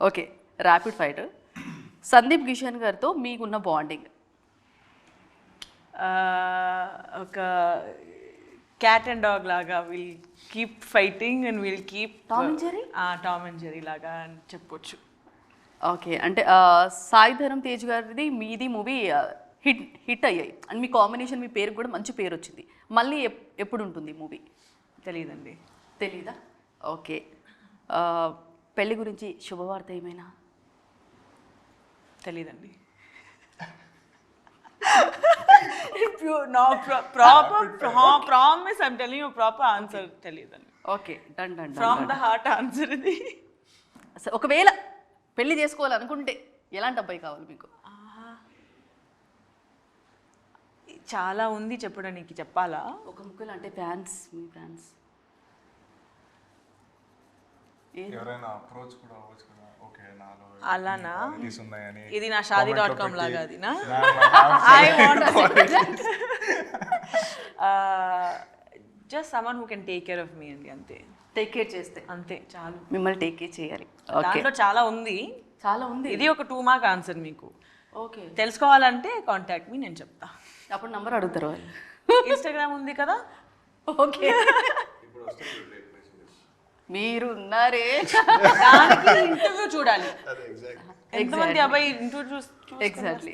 Okay, rapid fire. Sandeep Kishan గారితో మీకున్న bonding? ఒక క్యాట్ అండ్ డాగ్ లాగా will keep fighting and will keep Tom and Jerry? Tom and Jerry లాగా అని చెప్పొచ్చు. ఓకే, అంటే సాయి ధరమ్ తేజ్ గారిది మీది మూవీ హిట్ హిట్ అయ్యాయి అండ్ మీ కాంబినేషన్, మీ పేరుకి కూడా మంచి పేరు వచ్చింది. మళ్ళీ ఎప్పుడు ఉంటుంది మూవీ? తెలియదండి. తెలీదా? ఓకే. పెళ్ళి గురించి శుభవార్త ఏమైనా? తెలీదండి. Promise I'm telling you proper answer. తెలియదండి. Okay, done done. From the heart answer ఇది. ఒకవేళ పెళ్లి చేసుకోవాలనుకుంటే ఎలాంటి అబ్బాయి కావాలి మీకు? చాలా ఉంది చెప్పడానికి. చెప్పాలా? ఒక ముక్కలు అంటే ఫ్యాన్స్, మీ ఫ్యాన్స్ ఎవరైనా అప్రోచ్ కూడా అవ్వచ్చు కదా. ఓకే, నాలో అలానా? qualities ఉన్నాయని ఇది నా shadi.com లాగా అదినా? I just someone who can take care of me అండి, అంతే. టేక్ కేర్ చేస్తే అంతే చాలు. మిమ్మల్ని టేక్ కేర్ చేయాలి. ఓకే, దాంట్లో చాలా ఉంది. చాలా ఉంది. ఇది ఒక 2 మార్క్ ఆన్సర్ మీకు. ఓకే, తెలుసుకోవాలంటే కాంటాక్ట్ మీ, నేను చెప్తా. అప్పుడు నంబర్ అడుగుతారు వాళ్ళు. ఇన్స్టాగ్రామ్ ఉంది కదా. ఓకే, మీరు ఉన్నారే. దానికి ఇంటర్వ్యూ చూడాలి. exactly. ఎంతమంది అబ్బాయి ఇంటర్వ్యూ ఎగ్జాక్ట్లీ.